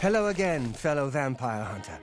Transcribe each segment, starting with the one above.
Hello again, fellow vampire hunter.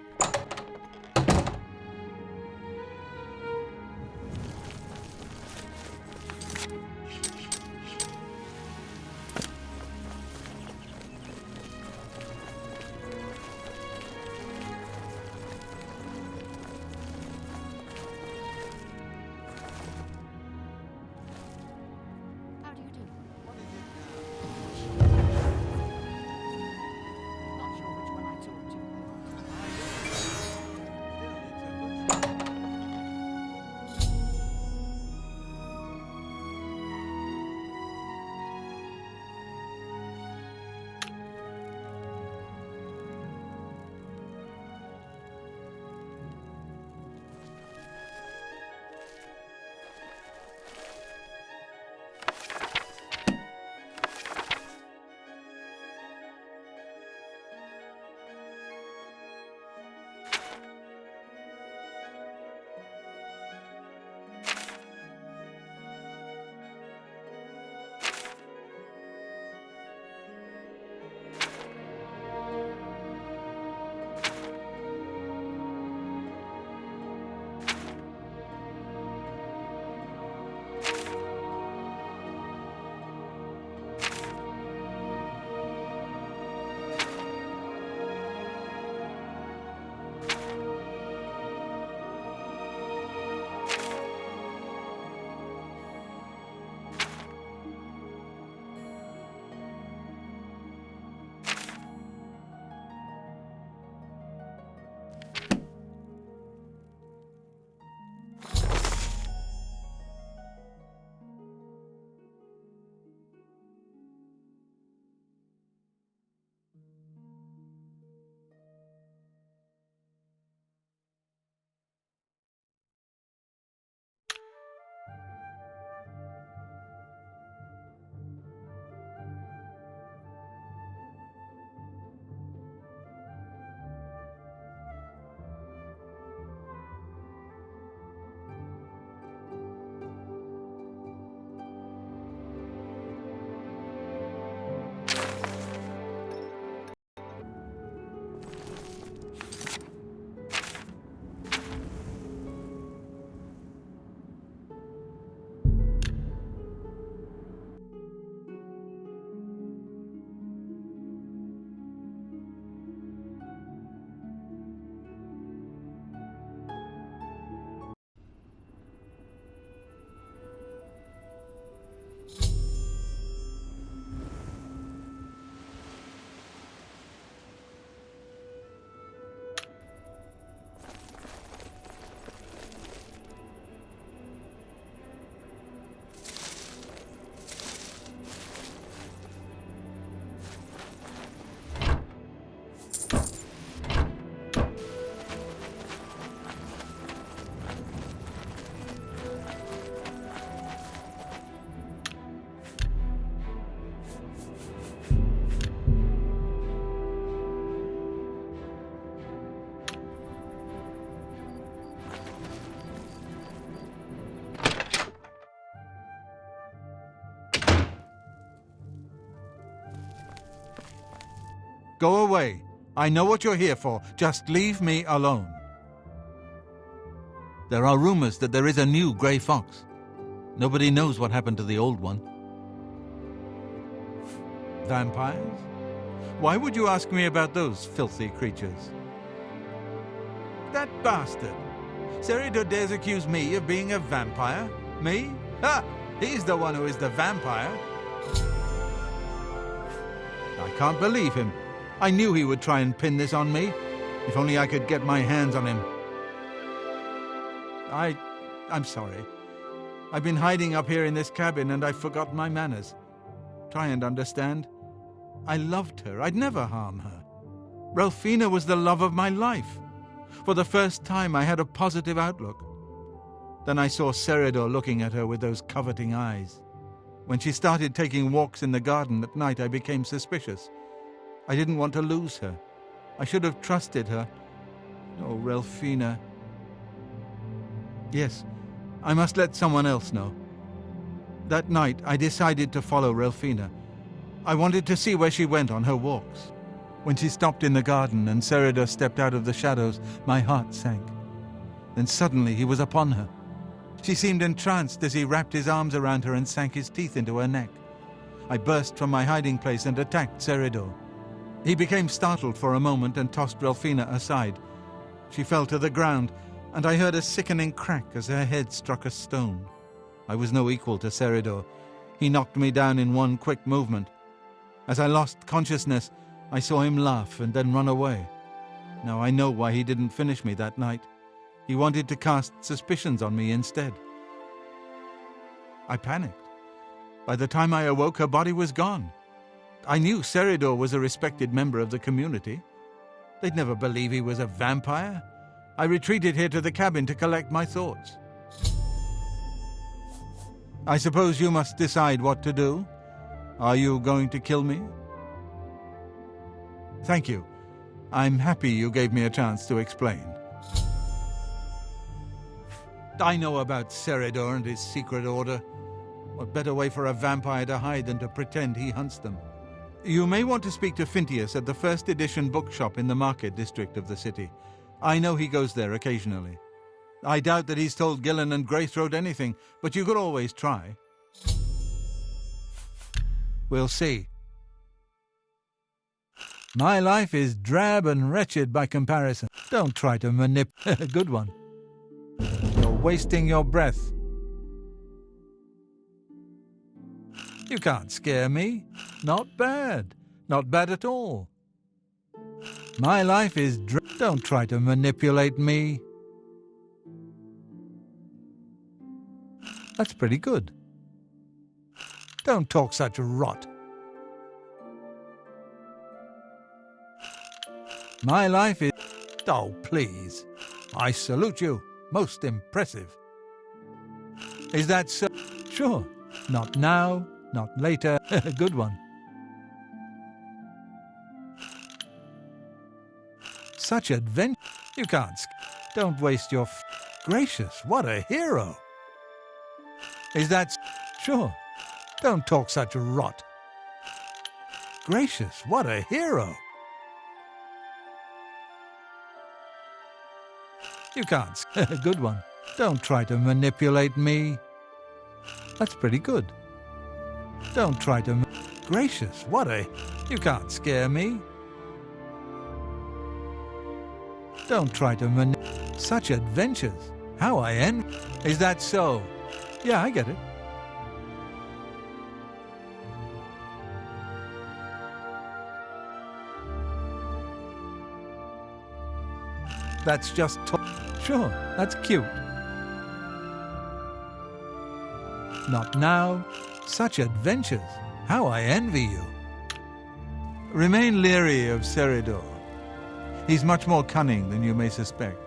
Go away. I know what you're here for. Just leave me alone. There are rumors that there is a new grey fox. Nobody knows what happened to the old one. Vampires? Why would you ask me about those filthy creatures? That bastard! Seridor dares accuse me of being a vampire? Me? Ha! He's the one who is the vampire. I can't believe him. I knew he would try and pin this on me. If only I could get my hands on him. I'm sorry. I've been hiding up here in this cabin and I've forgotten my manners. Try and understand. I loved her. I'd never harm her. Ralphina was the love of my life. For the first time, I had a positive outlook. Then I saw Seridor looking at her with those coveting eyes. When she started taking walks in the garden at night, I became suspicious. I didn't want to lose her. I should have trusted her. Oh, Ralphina. Yes, I must let someone else know. That night, I decided to follow Ralphina. I wanted to see where she went on her walks. When she stopped in the garden and Seridor stepped out of the shadows, my heart sank. Then suddenly he was upon her. She seemed entranced as he wrapped his arms around her and sank his teeth into her neck. I burst from my hiding place and attacked Seridor. He became startled for a moment and tossed Relfina aside. She fell to the ground, and I heard a sickening crack as her head struck a stone. I was no equal to Seridor. He knocked me down in one quick movement. As I lost consciousness, I saw him laugh and then run away. Now I know why he didn't finish me that night. He wanted to cast suspicions on me instead. I panicked. By the time I awoke, her body was gone. I knew Seridor was a respected member of the community. They'd never believe he was a vampire. I retreated here to the cabin to collect my thoughts. I suppose you must decide what to do. Are you going to kill me? Thank you. I'm happy you gave me a chance to explain. I know about Seridor and his secret order. What better way for a vampire to hide than to pretend he hunts them? You may want to speak to Phintius at the first edition bookshop in the market district of the city. I know he goes there occasionally. I doubt that he's told Gillen and Greythroat anything, but you could always try. We'll see. My life is drab and wretched by comparison. Don't try to manipulate. Good one. You're wasting your breath. You can't scare me. Not bad. Not bad at all. My life is Don't try to manipulate me. That's pretty good. Don't talk such rot. My life is... Oh, please. I salute you. Most impressive. Is that so? Sure. Not now, not later. Good one. Such adventure. You can't. Don't waste your... Gracious, what a hero. Is that... Sure. Don't talk such rot. Gracious, what a hero. You can't. Good one. Don't try to manipulate me. That's pretty good. Don't try to... Gracious, what a... You can't scare me. Don't try to Such adventures. How I envy. Is that so? Yeah, I get it. That's just... Sure, that's cute. Not now. Such adventures. How I envy you. Remain leery of Seridor. He's much more cunning than you may suspect.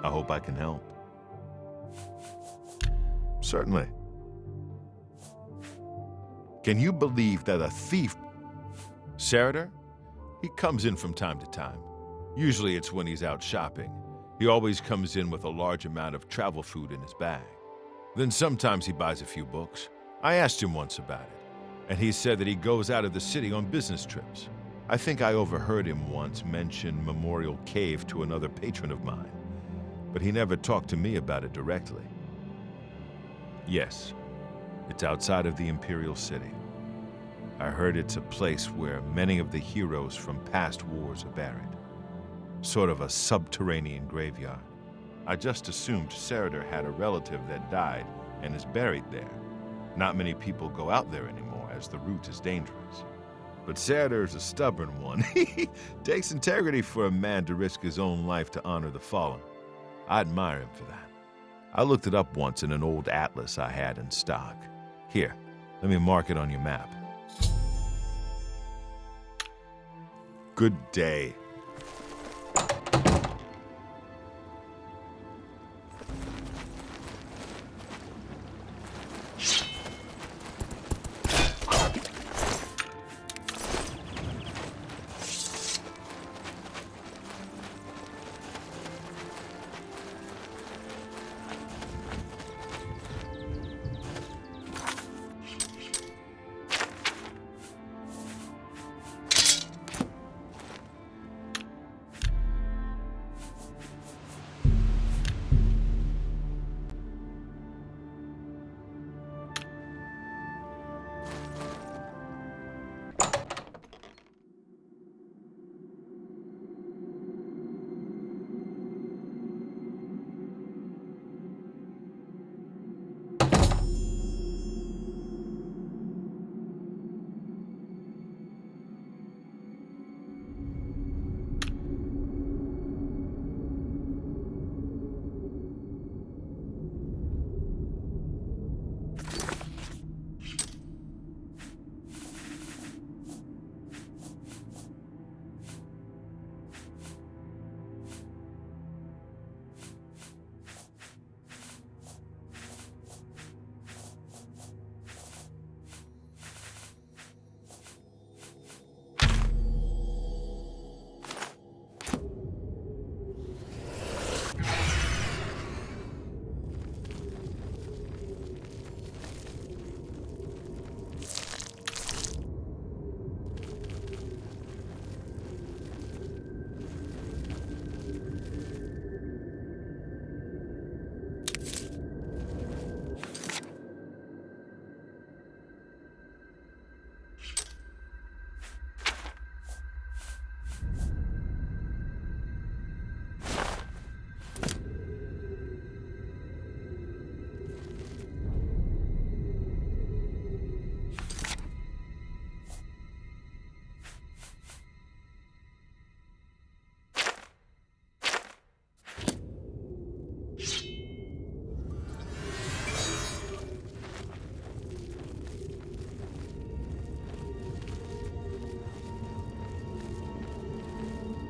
I hope I can help. Certainly. Can you believe that a thief... Seridor? He comes in from time to time. Usually it's when he's out shopping. He always comes in with a large amount of travel food in his bag. Then sometimes he buys a few books. I asked him once about it, and he said that he goes out of the city on business trips. I think I overheard him once mention Memorial Cave to another patron of mine, but he never talked to me about it directly. Yes, It's outside of the Imperial City. I heard it's a place where many of the heroes from past wars are buried. Sort of a subterranean graveyard. I just assumed Sarader had a relative that died and is buried there. Not many people go out there anymore, as the route is dangerous. But Sarader's a stubborn one. Takes integrity for a man to risk his own life to honor the fallen. I admire him for that. I looked it up once in an old atlas I had in stock. Here, let me mark it on your map. Good day.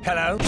Hello?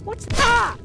What's that?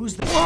Who's the...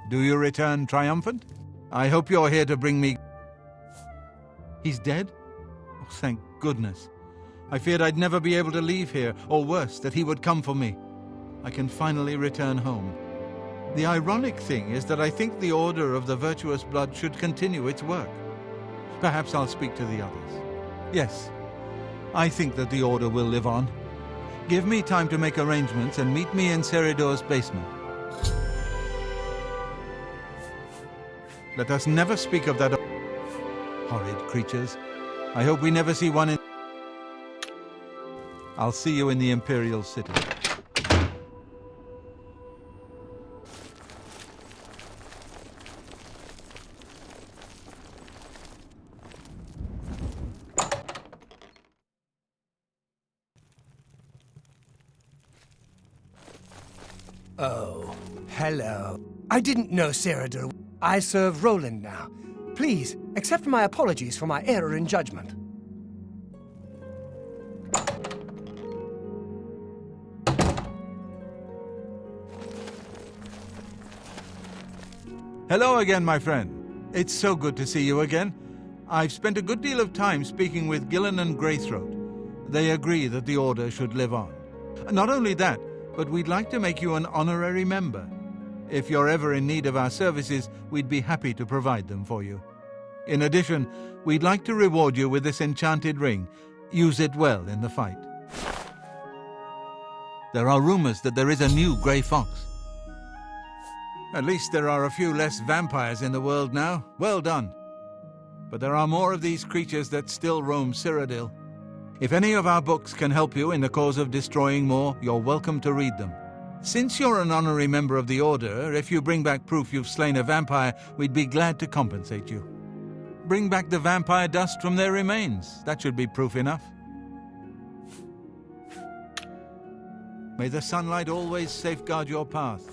Do you return triumphant? I hope you're here to bring me... He's dead? Oh, thank goodness. I feared I'd never be able to leave here, or worse, that he would come for me. I can finally return home. The ironic thing is that I think the Order of the Virtuous Blood should continue its work. Perhaps I'll speak to the others. Yes, I think that the Order will live on. Give me time to make arrangements and meet me in Seridor's basement. Let us never speak of that horrid creatures. I hope we never see one in... I'll see you in the Imperial City. Oh, hello. I didn't know Seridor. I serve Roland now. Please, accept my apologies for my error in judgment. Hello again, my friend. It's so good to see you again. I've spent a good deal of time speaking with Gillen and Greythroat. They agree that the Order should live on. Not only that, but we'd like to make you an honorary member. If you're ever in need of our services, we'd be happy to provide them for you. In addition, we'd like to reward you with this enchanted ring. Use it well in the fight. There are rumors that there is a new Grey Fox. At least there are a few less vampires in the world now. Well done. But there are more of these creatures that still roam Cyrodiil. If any of our books can help you in the cause of destroying more, you're welcome to read them. Since you're an honorary member of the Order, if you bring back proof you've slain a vampire, we'd be glad to compensate you. Bring back the vampire dust from their remains. That should be proof enough. May the sunlight always safeguard your path.